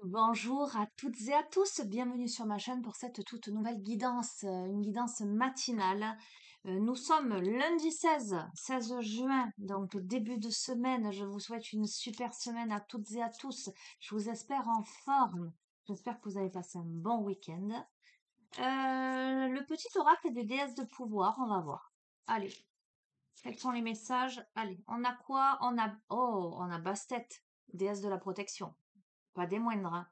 Bonjour à toutes et à tous, bienvenue sur ma chaîne pour cette toute nouvelle guidance, une guidance matinale. Nous sommes lundi 16 juin, donc début de semaine. Je vous souhaite une super semaine à toutes et à tous. Je vous espère en forme. J'espère que vous avez passé un bon week-end. Le petit oracle des déesses de pouvoir, on va voir. Allez, quels sont les messages? Allez, on a quoi? On a Bastet, déesse de la protection. Pas des moindres, hein.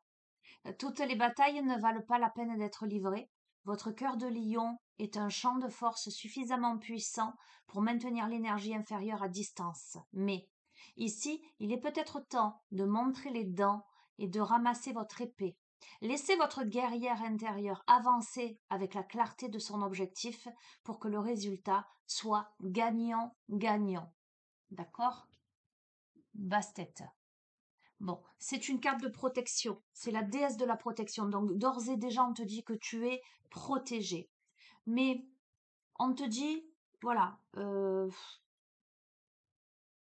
Toutes les batailles ne valent pas la peine d'être livrées. Votre cœur de lion est un champ de force suffisamment puissant pour maintenir l'énergie inférieure à distance. Mais, ici, il est peut-être temps de montrer les dents et de ramasser votre épée. Laissez votre guerrière intérieure avancer avec la clarté de son objectif pour que le résultat soit gagnant-gagnant. D'accord? Bastet. Bon, c'est une carte de protection. C'est la déesse de la protection. Donc, d'ores et déjà, on te dit que tu es protégé. Mais on te dit, voilà,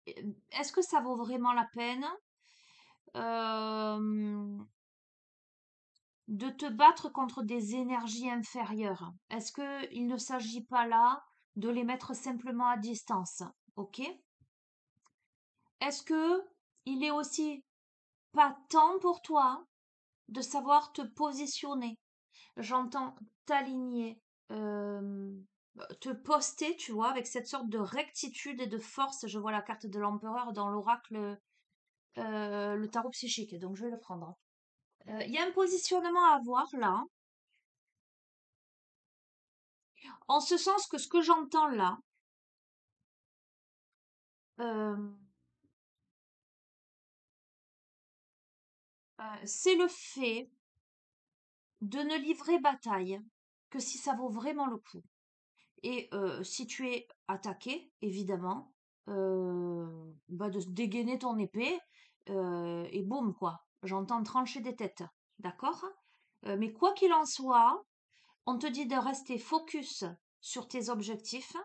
est-ce que ça vaut vraiment la peine euh, de te battre contre des énergies inférieures? Est-ce qu'il ne s'agit pas là de les mettre simplement à distance? Ok? Est-ce que il est aussi pas temps pour toi de savoir te positionner? J'entends t'aligner, te poster, tu vois, avec cette sorte de rectitude et de force. Je vois la carte de l'empereur dans l'oracle, le tarot psychique, donc je vais le prendre. Il y a un positionnement à avoir là, en ce sens que ce que j'entends là, euh, c'est le fait de ne livrer bataille que si ça vaut vraiment le coup. Et si tu es attaqué, évidemment, bah de dégainer ton épée et boum, quoi. J'entends trancher des têtes, d'accord? Mais quoi qu'il en soit, on te dit de rester focus sur tes objectifs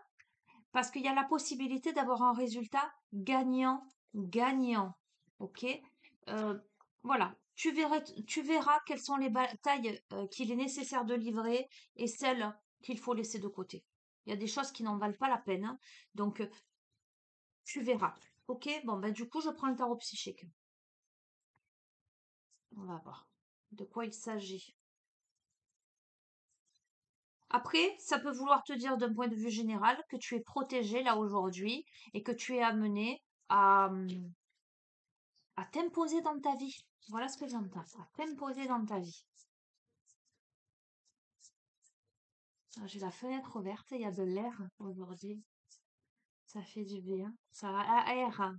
parce qu'il y a la possibilité d'avoir un résultat gagnant-gagnant, ok? Euh, voilà, tu verras quelles sont les batailles qu'il est nécessaire de livrer et celles qu'il faut laisser de côté. Il y a des choses qui n'en valent pas la peine, hein. Donc tu verras. Ok, bon, ben du coup, je prends le tarot psychique. On va voir de quoi il s'agit. Après, ça peut vouloir te dire d'un point de vue général que tu es protégé là aujourd'hui et que tu es amené à t'imposer dans ta vie. Voilà ce que j'entends. À t'imposer dans ta vie. Ah, j'ai la fenêtre ouverte, il y a de l'air aujourd'hui. Ça fait du bien. Ça aère.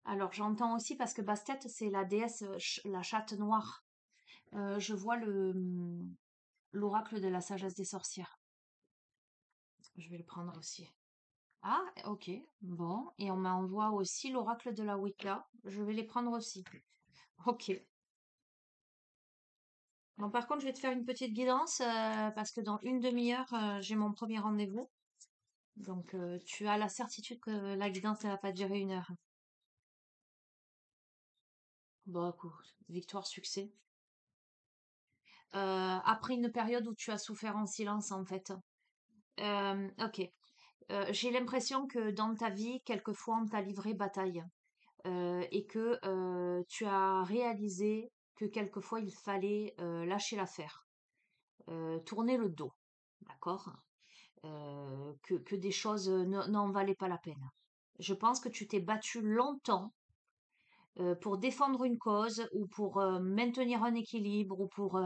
Alors j'entends aussi parce que Bastet, c'est la déesse, la chatte noire. Je vois l'oracle de la sagesse des sorcières. Je vais le prendre aussi. Ah, ok. Bon. Et on m'envoie aussi l'oracle de la Wicca. Je vais les prendre aussi. Ok. Bon, par contre, je vais te faire une petite guidance parce que dans une demi-heure, j'ai mon premier rendez-vous. Donc, tu as la certitude que la guidance, elle va pas durer une heure. Bon, écoute, victoire, succès. Après une période où tu as souffert en silence, en fait. Ok. J'ai l'impression que dans ta vie, quelquefois, on t'a livré bataille et que tu as réalisé que quelquefois, il fallait lâcher l'affaire, tourner le dos, d'accord? Que des choses n'en valaient pas la peine. Je pense que tu t'es battu longtemps pour défendre une cause ou pour maintenir un équilibre ou pour...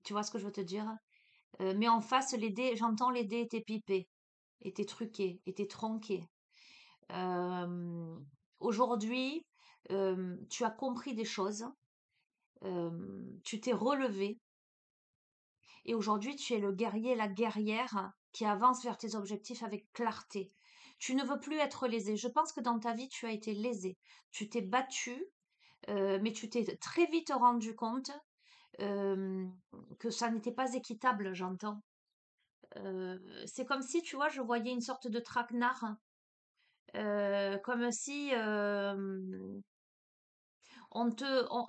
tu vois ce que je veux te dire? Mais en face, les dés, j'entends les dés étaient pipés, étaient truqués, étaient tronqués. Euh, Aujourd'hui, tu as compris des choses, tu t'es relevé et aujourd'hui, tu es le guerrier, la guerrière qui avance vers tes objectifs avec clarté. Tu ne veux plus être lésé. Je pense que dans ta vie, tu as été lésé. Tu t'es battu, mais tu t'es très vite rendu compte euh, que ça n'était pas équitable, j'entends. C'est comme si, tu vois, je voyais une sorte de traquenard, comme si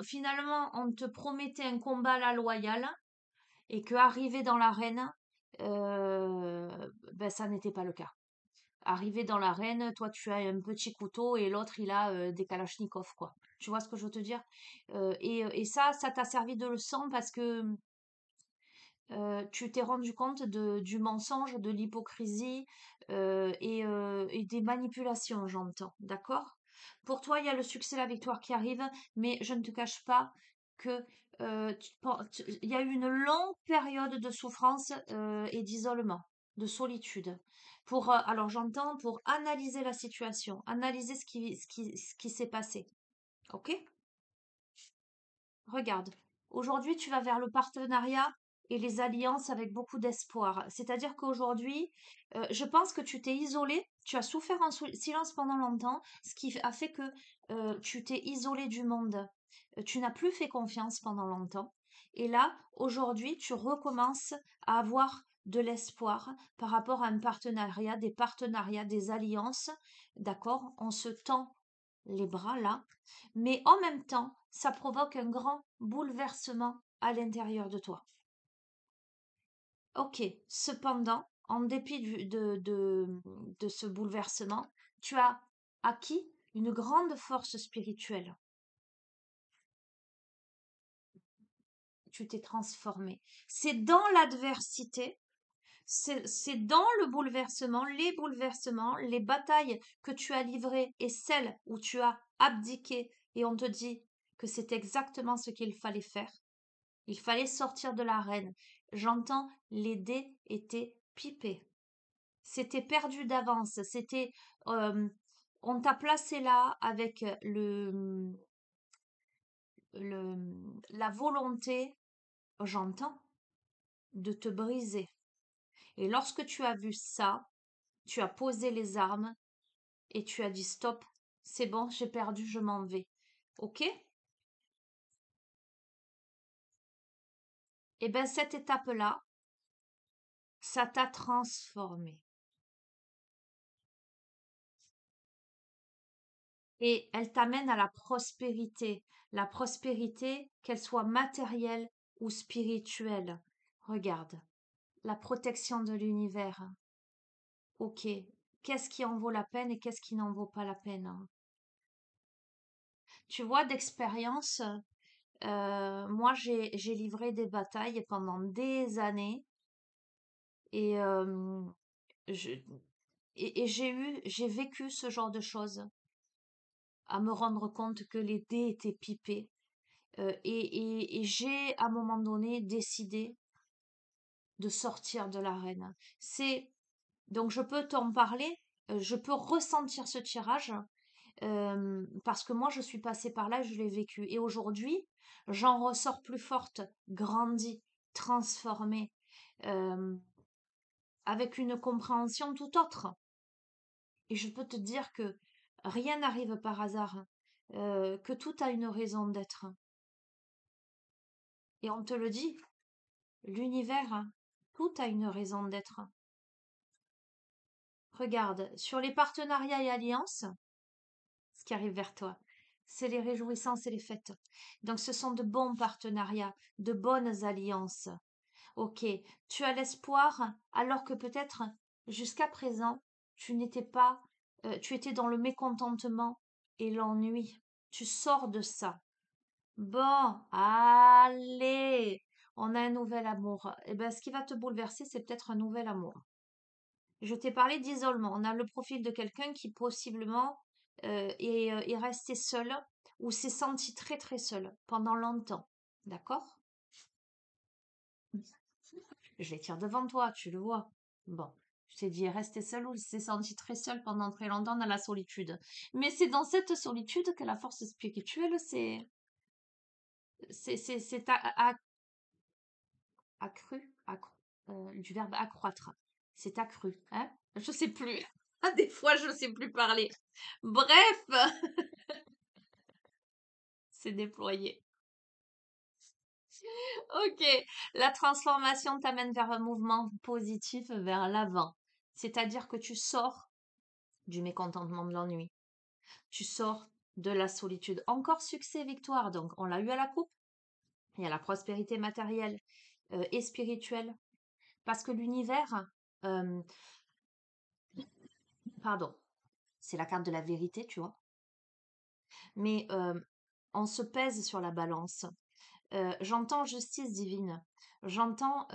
finalement on te promettait un combat à la loyale et que arrivé dans l'arène, euh, ben, ça n'était pas le cas. Arrivé dans l'arène, toi tu as un petit couteau et l'autre il a des kalachnikovs, quoi. Tu vois ce que je veux te dire? Et ça t'a servi de leçon parce que tu t'es rendu compte du mensonge, de l'hypocrisie et des manipulations, j'entends, d'accord? Pour toi, il y a le succès, la victoire qui arrive, mais je ne te cache pas que il y a eu une longue période de souffrance et d'isolement, de solitude. Alors j'entends pour analyser la situation, analyser ce qui s'est passé. Ok? Regarde, aujourd'hui, tu vas vers le partenariat et les alliances avec beaucoup d'espoir. C'est-à-dire qu'aujourd'hui, je pense que tu t'es isolé, tu as souffert en silence pendant longtemps, ce qui a fait que tu t'es isolé du monde. Tu n'as plus fait confiance pendant longtemps. Et là, aujourd'hui, tu recommences à avoir de l'espoir par rapport à un partenariat, des alliances. D'accord? On se tend les bras là, mais en même temps, ça provoque un grand bouleversement à l'intérieur de toi. Ok, cependant, en dépit de ce bouleversement, tu as acquis une grande force spirituelle. Tu t'es transformé. C'est dans l'adversité, c'est dans le bouleversements, les batailles que tu as livrées et celles où tu as abdiqué et on te dit que c'est exactement ce qu'il fallait faire. Il fallait sortir de l'arène. J'entends, les dés étaient pipés. C'était perdu d'avance. Euh, on t'a placé là avec la volonté, j'entends, de te briser. Et lorsque tu as vu ça, tu as posé les armes et tu as dit stop, c'est bon, j'ai perdu, je m'en vais. Ok? Et bien cette étape-là, ça t'a transformé. Et elle t'amène à la prospérité. La prospérité, qu'elle soit matérielle ou spirituelle. Regarde, la protection de l'univers. Ok, qu'est-ce qui en vaut la peine et qu'est-ce qui n'en vaut pas la peine, hein? Tu vois, d'expérience, moi j'ai livré des batailles pendant des années et, je, j'ai vécu ce genre de choses, à me rendre compte que les dés étaient pipés. Et j'ai, à un moment donné, décidé de sortir de l'arène. Donc je peux t'en parler, je peux ressentir ce tirage, parce que moi je suis passée par là, je l'ai vécu. Et aujourd'hui, j'en ressors plus forte, grandie, transformée, euh, avec une compréhension tout autre. Et je peux te dire que rien n'arrive par hasard, que tout a une raison d'être. Et on te le dit, l'univers, tout a une raison d'être. Regarde, sur les partenariats et alliances, ce qui arrive vers toi, c'est les réjouissances et les fêtes. Donc ce sont de bons partenariats, de bonnes alliances. Ok, tu as l'espoir alors que peut-être jusqu'à présent, tu n'étais pas, tu étais dans le mécontentement et l'ennui. Tu sors de ça. Bon, allez, on a un nouvel amour. Eh bien, ce qui va te bouleverser, c'est peut-être un nouvel amour. Je t'ai parlé d'isolement. On a le profil de quelqu'un qui possiblement est resté seul ou s'est senti très très seul pendant longtemps. D'accord? Je les tire devant toi, tu le vois. Bon, je t'ai dit rester seul ou s'est senti très seul pendant très longtemps dans la solitude. Mais c'est dans cette solitude que la force spirituelle c'est accru, du verbe accroître. C'est accru, hein? Je sais plus. Ah, des fois, je sais plus parler. Bref, c'est déployé. Ok, la transformation t'amène vers un mouvement positif vers l'avant. C'est-à-dire que tu sors du mécontentement de l'ennui. Tu sors de la solitude. Encore succès, victoire. Donc, on l'a eu à la coupe. Il y a la prospérité matérielle et spirituelle. Parce que l'univers, euh, pardon, c'est la carte de la vérité, tu vois. Mais on se pèse sur la balance. J'entends justice divine. J'entends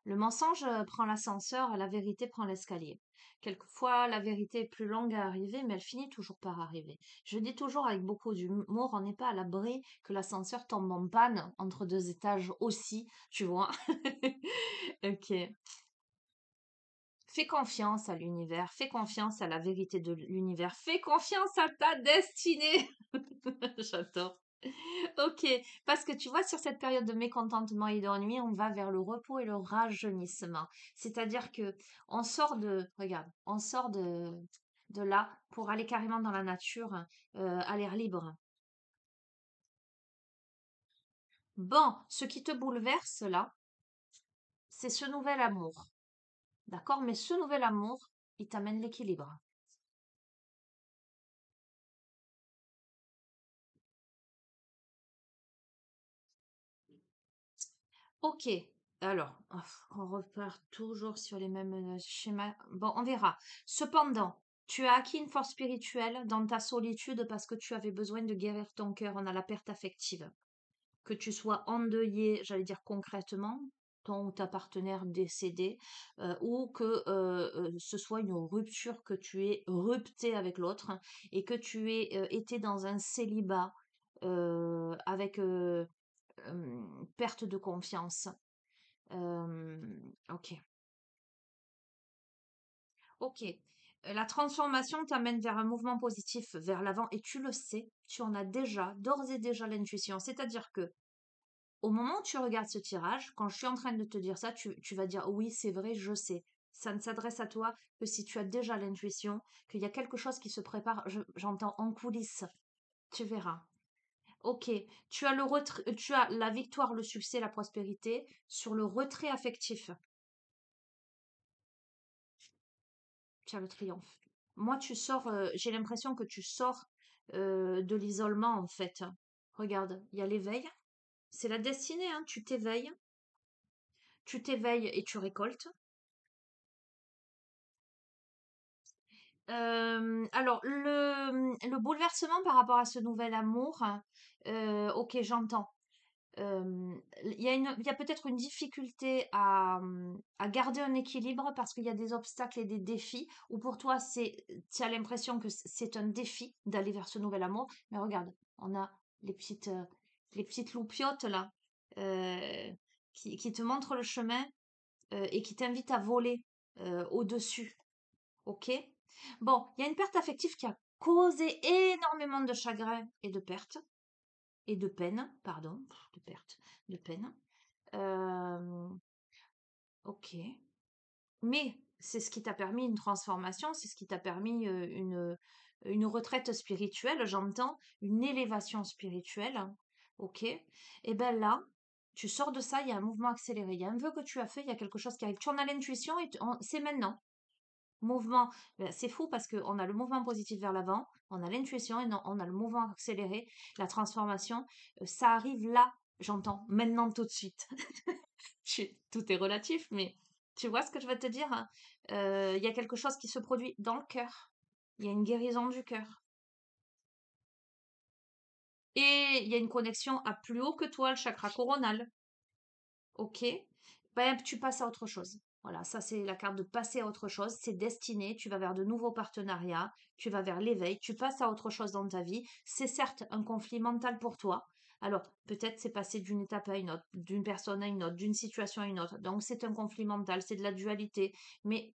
le mensonge prend l'ascenseur, la vérité prend l'escalier. Quelquefois, la vérité est plus longue à arriver, mais elle finit toujours par arriver. Je dis toujours avec beaucoup d'humour, on n'est pas à l'abri que l'ascenseur tombe en panne entre deux étages aussi, tu vois. Ok. Fais confiance à l'univers, fais confiance à la vérité de l'univers, fais confiance à ta destinée. J'adore. Ok, parce que tu vois, sur cette période de mécontentement et d'ennui, on va vers le repos et le rajeunissement. C'est-à-dire que on sort de, regarde, on sort de là pour aller carrément dans la nature, à l'air libre. Bon, ce qui te bouleverse là, c'est ce nouvel amour. D'accord? Mais ce nouvel amour, il t'amène l'équilibre. Ok, alors, on repart toujours sur les mêmes schémas. Bon, on verra. Cependant, tu as acquis une force spirituelle dans ta solitude parce que tu avais besoin de guérir ton cœur. On a la perte affective. Que tu sois endeuillé, j'allais dire concrètement, ton ou ta partenaire décédé, ou que ce soit une rupture, que tu aies rupté avec l'autre et que tu aies été dans un célibat avec perte de confiance. Ok, ok. La transformation t'amène vers un mouvement positif, vers l'avant, et tu le sais, tu en as déjà, d'ores et déjà l'intuition. C'est-à-dire que au moment où tu regardes ce tirage, quand je suis en train de te dire ça, tu vas dire oui, c'est vrai, je sais. Ça ne s'adresse à toi que si tu as déjà l'intuition, qu'il y a quelque chose qui se prépare, j'entends en coulisses. Tu verras. Ok, tu as la victoire, le succès, la prospérité sur le retrait affectif. Tu as le triomphe. Moi, j'ai l'impression que tu sors de l'isolement en fait. Regarde, il y a l'éveil. C'est la destinée, hein. Tu t'éveilles et tu récoltes. Alors, le bouleversement par rapport à ce nouvel amour, ok, j'entends. Il y a peut-être une difficulté à garder un équilibre parce qu'il y a des obstacles et des défis, ou pour toi, tu as l'impression que c'est un défi d'aller vers ce nouvel amour. Mais regarde, on a les petites loupiotes là, euh, qui te montrent le chemin et qui t'invitent à voler au-dessus. Ok? Bon, il y a une perte affective qui a causé énormément de chagrin et de perte, et de peine, pardon, de perte, de peine. Euh, ok. Mais c'est ce qui t'a permis une transformation, c'est ce qui t'a permis une retraite spirituelle, j'entends, une élévation spirituelle. Ok. Et bien là, tu sors de ça, il y a un mouvement accéléré, il y a un vœu que tu as fait, il y a quelque chose qui arrive. Tu en as l'intuition et c'est maintenant. Mouvement, c'est fou parce qu'on a le mouvement positif vers l'avant, on a l'intuition et on a le mouvement accéléré, la transformation. Ça arrive là, j'entends, maintenant tout de suite. Tout est relatif, mais tu vois ce que je veux te dire, hein. Il y a quelque chose qui se produit dans le cœur. Il y a une guérison du cœur. Et il y a une connexion à plus haut que toi, le chakra coronal. Ok, ben, tu passes à autre chose. Voilà, ça c'est la carte de passer à autre chose. C'est destiné, tu vas vers de nouveaux partenariats, tu vas vers l'éveil, tu passes à autre chose dans ta vie. C'est certes un conflit mental pour toi. Alors, peut-être c'est passer d'une étape à une autre, d'une personne à une autre, d'une situation à une autre. Donc, c'est un conflit mental, c'est de la dualité. Mais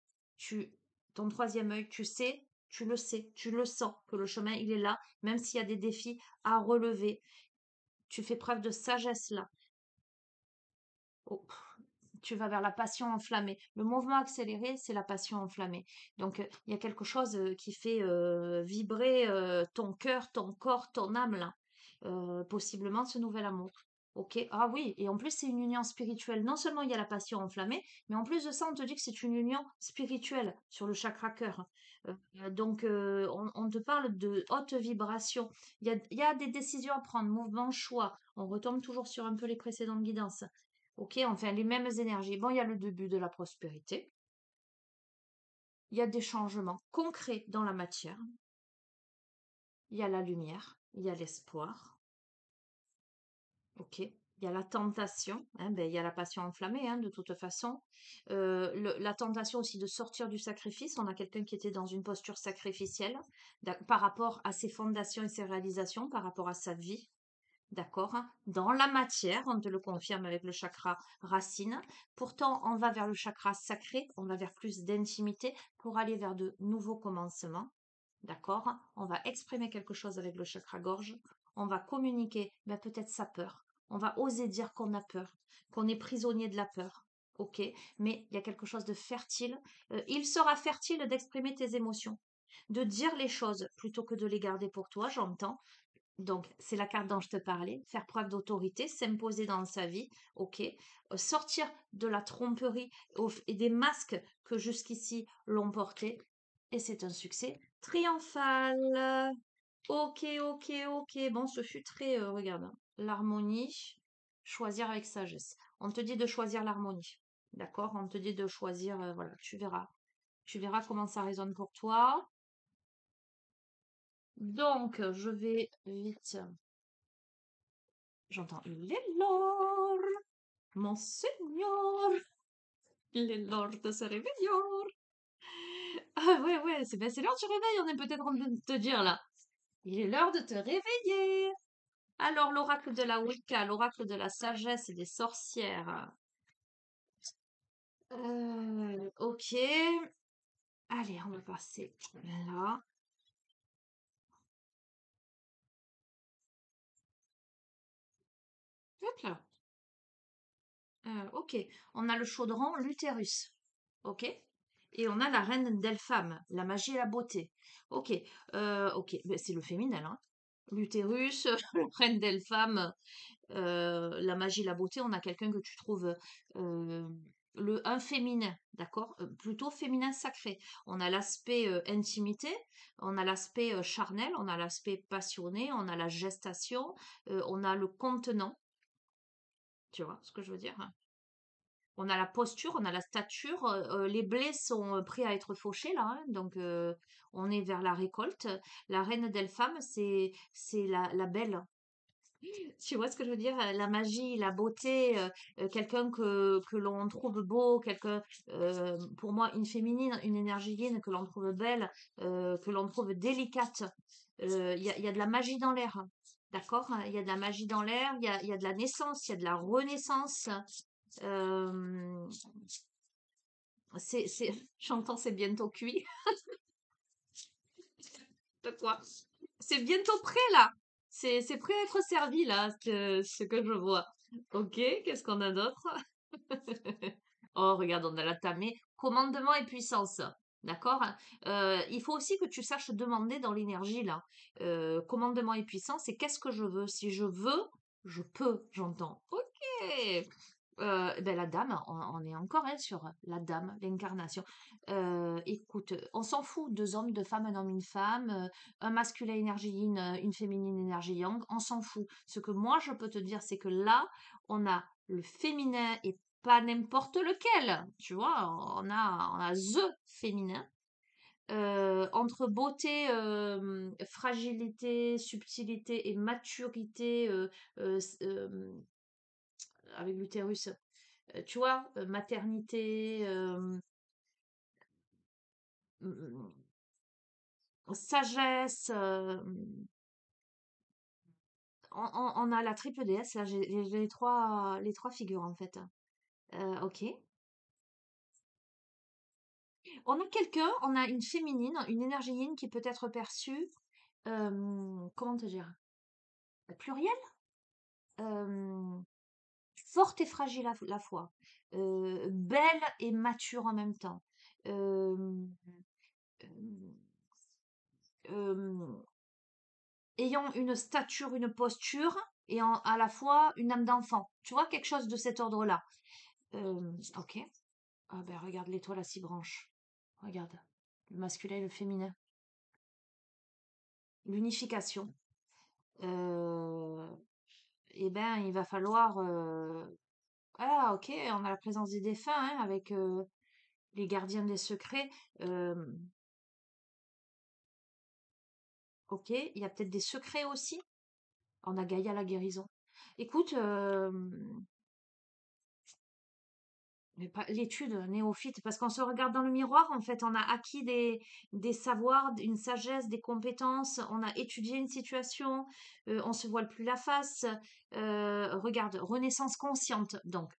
ton troisième œil, tu sais, tu le sais, tu le sens que le chemin, il est là, même s'il y a des défis à relever. Tu fais preuve de sagesse là. Oh, tu vas vers la passion enflammée. Le mouvement accéléré, c'est la passion enflammée. Donc, il y a quelque chose qui fait vibrer ton cœur, ton corps, ton âme, là. Possiblement ce nouvel amour. Ok, ah oui, et en plus c'est une union spirituelle. Non seulement il y a la passion enflammée, mais en plus de ça, on te dit que c'est une union spirituelle sur le chakra cœur. On te parle de haute vibration. Il y a des décisions à prendre, mouvement, choix. On retombe toujours sur un peu les précédentes guidances. Ok, enfin les mêmes énergies. Bon, il y a le début de la prospérité. Il y a des changements concrets dans la matière. Il y a la lumière. Il y a l'espoir. Ok. Il y a la tentation, hein, ben, il y a la passion enflammée, hein, de toute façon. La tentation aussi de sortir du sacrifice. On a quelqu'un qui était dans une posture sacrificielle par rapport à ses fondations et ses réalisations, par rapport à sa vie. D'accord? Hein. Dans la matière, on te le confirme avec le chakra racine. Pourtant, on va vers le chakra sacré, on va vers plus d'intimité pour aller vers de nouveaux commencements. D'accord? Hein. On va exprimer quelque chose avec le chakra gorge. On va communiquer ben, peut-être sa peur. On va oser dire qu'on a peur, qu'on est prisonnier de la peur. Ok? Mais il y a quelque chose de fertile. Il sera fertile d'exprimer tes émotions, de dire les choses plutôt que de les garder pour toi, j'entends. Donc, c'est la carte dont je te parlais, faire preuve d'autorité, s'imposer dans sa vie, ok, sortir de la tromperie et des masques que jusqu'ici l'ont porté, et c'est un succès triomphal. Ok, ok, ok, bon, ce fut très, regarde, hein, l'harmonie, choisir avec sagesse. On te dit de choisir l'harmonie, d'accord? On te dit de choisir, voilà, tu verras comment ça résonne pour toi. Donc, je vais vite. J'entends il est l'or, monseigneur, il est l'heure de se réveiller. Ah ouais, ouais, c'est l'heure du réveil, on est peut-être en train de te dire là. Il est l'heure de te réveiller. Alors, l'oracle de la Wicca, l'oracle de la sagesse et des sorcières. Ok. Allez, on va passer là. Hop là. Ok. On a le chaudron, l'utérus. Ok. Et on a la reine d'Elpham, la magie et la beauté. Ok. Ok. Ben, c'est le féminin, hein. L'utérus, la reine d'Elpham, la magie, la beauté, on a quelqu'un que tu trouves un féminin, d'accord? Plutôt féminin sacré. On a l'aspect intimité, on a l'aspect charnel, on a l'aspect passionné, on a la gestation, on a le contenant, tu vois ce que je veux dire? Hein. On a la posture, on a la stature, les blés sont prêts à être fauchés là, hein, donc on est vers la récolte. La reine d'Elpham, c'est la belle. Tu vois ce que je veux dire? La magie, la beauté, quelqu'un que l'on trouve beau, quelqu'un, pour moi, une féminine, une énergie yin que l'on trouve belle, que l'on trouve délicate. Il y a de la magie dans l'air. D'accord? Il y a de la magie dans l'air, il y a de la naissance, il y a de la renaissance. Euh, j'entends c'est bientôt cuit. De quoi? C'est bientôt prêt là. C'est prêt à être servi là, ce que je vois. Ok, qu'est-ce qu'on a d'autre? Oh, regarde, on a la tamée. Commandement et puissance. D'accord? Il faut aussi que tu saches demander dans l'énergie là. Commandement et puissance, c'est qu'est-ce que je veux? Si je veux, je peux, j'entends. Ok. Ben la dame, on est encore hein, sur la dame, l'incarnation. Écoute, on s'en fout, deux hommes, deux femmes, un homme, une femme, un masculin énergie yin, une féminine énergie yang, on s'en fout. Ce que moi je peux te dire, c'est que là, on a le féminin et pas n'importe lequel, tu vois, on a the féminin. Entre beauté, fragilité, subtilité et maturité, avec l'utérus, tu vois, maternité, mmh, sagesse, on a la triple déesse, là, j'ai les trois figures, en fait. OK. On a une féminine, une énergie yin qui peut être perçue, comment te dire? Pluriel? Hem, forte et fragile à la fois, belle et mature en même temps. Hem, hem, hem ayant une stature, une posture, et à la fois une âme d'enfant. Tu vois, quelque chose de cet ordre-là. Ok. Ah ben regarde l'étoile à 6 branches. Regarde. Le masculin et le féminin. L'unification. Eh ben, il va falloir... Ah, ok, on a la présence des défunts, hein, avec les gardiens des secrets. Euh, ok, il y a peut-être des secrets aussi. On a Gaïa la guérison. Écoute, mais pas l'étude néophyte, parce qu'on se regarde dans le miroir, en fait, on a acquis des savoirs, une sagesse, des compétences, on a étudié une situation, on se voile plus la face. Regarde, renaissance consciente. Donc,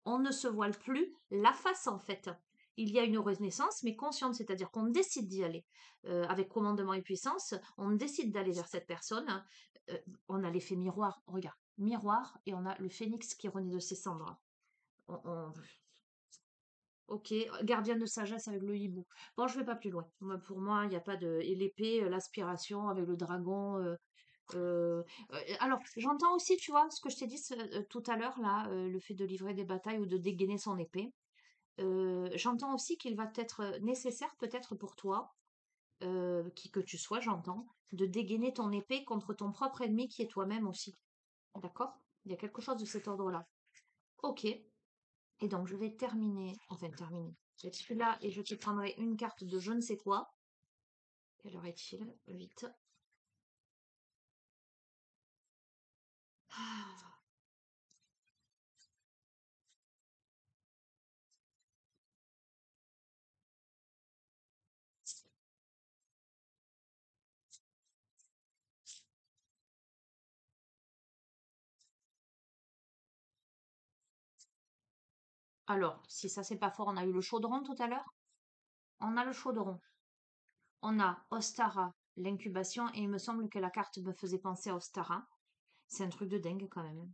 on ne se voile plus la face, en fait. Il y a une renaissance, mais consciente, c'est-à-dire qu'on décide d'y aller. Avec commandement et puissance, on décide d'aller vers cette personne. Euh, on a l'effet miroir, regarde, miroir, et on a le phénix qui renaît de ses cendres. Ok, gardien de sagesse avec le hibou. Bon, je vais pas plus loin. Pour moi, il n'y a pas de... Et l'épée, l'aspiration avec le dragon. Alors, j'entends aussi, tu vois, ce que je t'ai dit tout à l'heure, là, le fait de livrer des batailles ou de dégainer son épée. J'entends aussi qu'il va être nécessaire, peut-être pour toi, qui que tu sois, j'entends, de dégainer ton épée contre ton propre ennemi qui est toi-même aussi. D'accord? Il y a quelque chose de cet ordre-là. Ok. Et donc, je vais terminer, enfin terminer. Je vais être celui-là et je te prendrai une carte de je ne sais quoi. Quelle heure est-il? 8. Ah. Alors, si ça c'est pas fort, on a eu le chaudron tout à l'heure. On a le chaudron. On a Ostara, l'incubation, et il me semble que la carte me faisait penser à Ostara. C'est un truc de dingue quand même.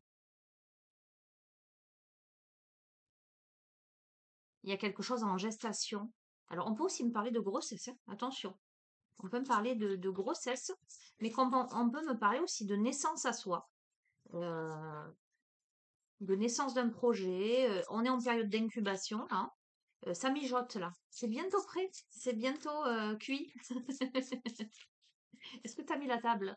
Il y a quelque chose en gestation. Alors, on peut aussi me parler de grossesse, hein. Attention. On peut me parler de grossesse, mais on peut me parler aussi de naissance à soi. Euh, de naissance d'un projet. On est en période d'incubation, là. Ça mijote, là. C'est bientôt prêt. C'est bientôt cuit. Est-ce que tu as mis la table?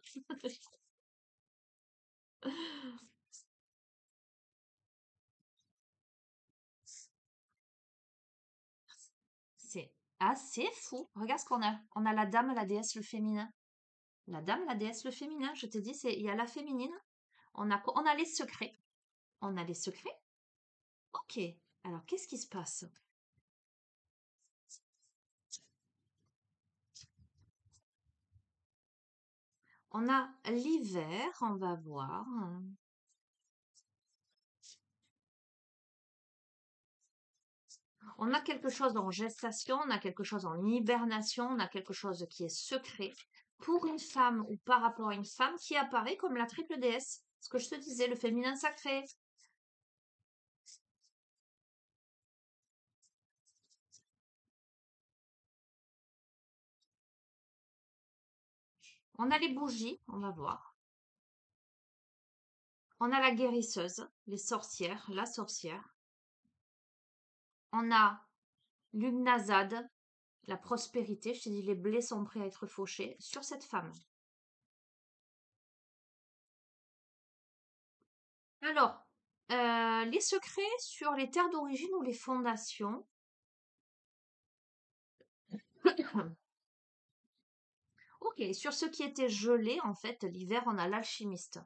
C'est assez fou. Regarde ce qu'on a. On a la dame, la déesse, le féminin. La dame, la déesse, le féminin. Je te dis, il y a la féminine. On a les secrets. On a les secrets. Ok. Alors, qu'est-ce qui se passe? On a l'hiver, on va voir. On a quelque chose en gestation, on a quelque chose en hibernation, on a quelque chose qui est secret pour une femme ou par rapport à une femme qui apparaît comme la triple déesse. Ce que je te disais, le féminin sacré. On a les bougies, on va voir. On a la guérisseuse, les sorcières, la sorcière. On a l'Ugnazade, la prospérité. Je te dis, les blés sont prêts à être fauchés sur cette femme. Alors, les secrets sur les terres d'origine ou les fondations. Ok, sur ce qui était gelé, en fait, l'hiver, on a l'alchimiste.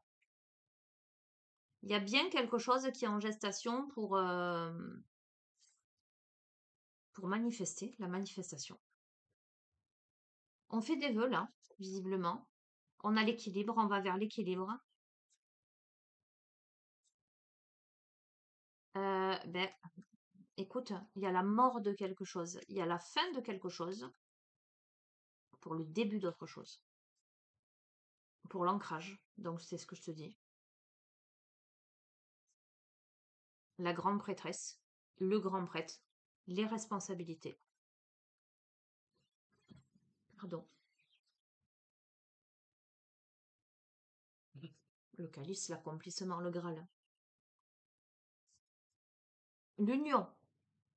Il y a bien quelque chose qui est en gestation pour manifester, la manifestation. On fait des vœux, là, visiblement. On a l'équilibre, on va vers l'équilibre. Ben, écoute, il y a la mort de quelque chose, il y a la fin de quelque chose pour le début d'autre chose, pour l'ancrage. Donc, c'est ce que je te dis. La grande prêtresse, le grand prêtre, les responsabilités. Pardon. Le calice, l'accomplissement, le Graal. L'union.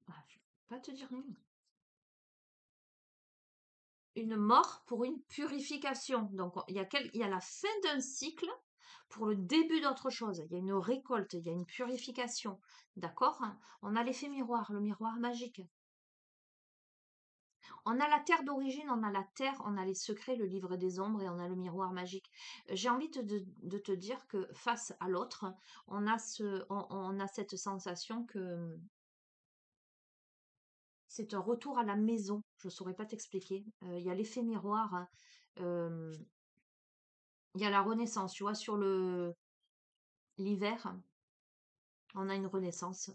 Ah, je peux pas te dire non. Une mort pour une purification. Donc, il y a la fin d'un cycle pour le début d'autre chose. Il y a une récolte, il y a une purification. D'accord? On a l'effet miroir, le miroir magique. On a la terre d'origine, on a la terre, on a les secrets, le livre des ombres et on a le miroir magique. J'ai envie de te dire que face à l'autre, on a cette sensation que c'est un retour à la maison. Je ne saurais pas t'expliquer. Il y a l'effet miroir, hein. Euh, il y a la renaissance, tu vois, sur l'hiver, on a une renaissance.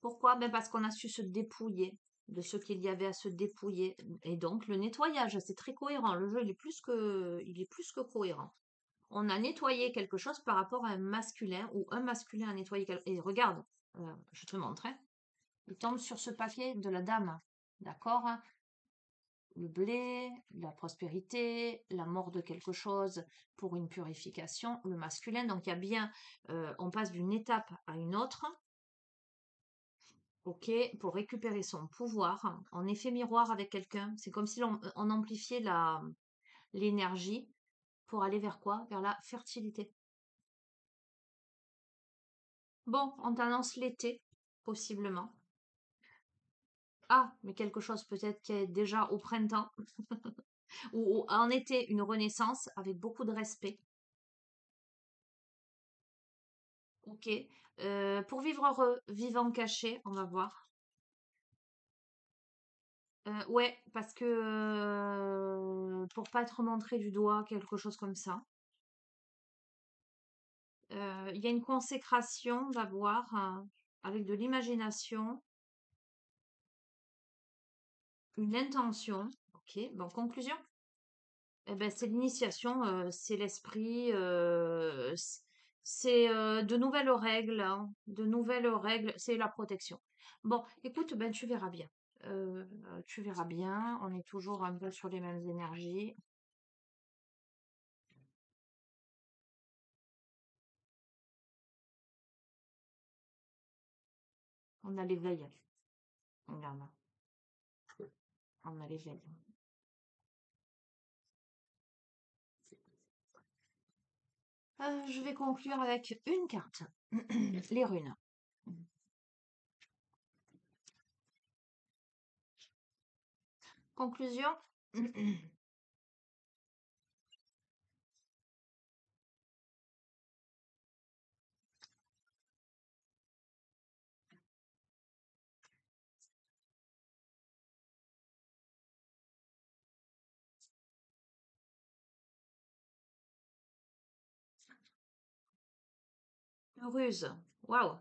Pourquoi? Ben parce qu'on a su se dépouiller de ce qu'il y avait à se dépouiller. Et donc, le nettoyage, c'est très cohérent. Le jeu, il est plus que cohérent. On a nettoyé quelque chose par rapport à un masculin ou un masculin a nettoyé quelque chose. Et regarde, je te montre, hein. Il tombe sur ce papier de la dame. D'accord? Le blé, la prospérité, la mort de quelque chose pour une purification, le masculin. Donc, il y a bien, on passe d'une étape à une autre. Ok, pour récupérer son pouvoir, en effet miroir avec quelqu'un. C'est comme si on amplifiait l'énergie pour aller vers quoi? Vers la fertilité. Bon, on t'annonce l'été, possiblement. Ah, mais quelque chose peut-être qui est déjà au printemps ou en été, une renaissance avec beaucoup de respect. Ok. Pour vivre heureux, vivant caché, on va voir. Ouais, parce que pour pas être montré du doigt, quelque chose comme ça. Il y a une consécration, on va voir, avec de l'imagination, une intention. Ok, bon, conclusion. Eh ben, c'est l'initiation, c'est l'esprit, c'est de nouvelles règles, hein, de nouvelles règles, c'est la protection. Bon, écoute, ben tu verras bien. Euh, Tu verras bien, on est toujours un peu sur les mêmes énergies. On a l'éveil. Regarde, on a l'éveil. Je vais conclure avec une carte. Les runes. Conclusion. Ruse. Waouh.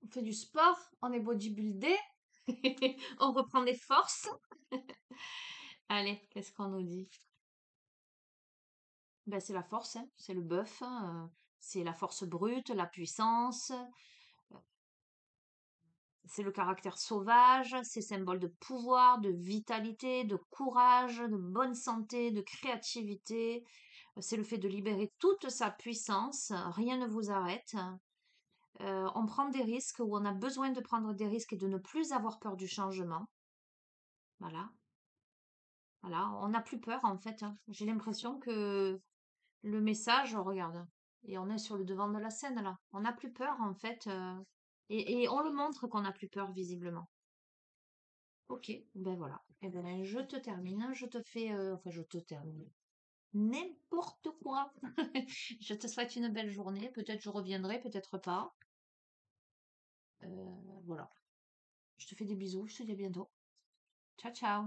On fait du sport, on est bodybuildé, on reprend des forces. Allez, qu'est-ce qu'on nous dit? Ben, c'est la force, hein, c'est le bœuf, hein, c'est la force brute, la puissance, c'est le caractère sauvage, c'est symbole de pouvoir, de vitalité, de courage, de bonne santé, de créativité. C'est le fait de libérer toute sa puissance, rien ne vous arrête. On prend des risques ou on a besoin de prendre des risques et de ne plus avoir peur du changement. Voilà, voilà, on n'a plus peur en fait, hein. J'ai l'impression que le message, regarde, et on est sur le devant de la scène là. On n'a plus peur en fait, et on le montre qu'on n'a plus peur visiblement. Ok, ben voilà. Et ben je te termine, je te fais, enfin je te termine. N'importe quoi. Je te souhaite une belle journée. Peut-être je reviendrai, peut-être pas. Voilà. Je te fais des bisous. Je te dis à bientôt. Ciao, ciao.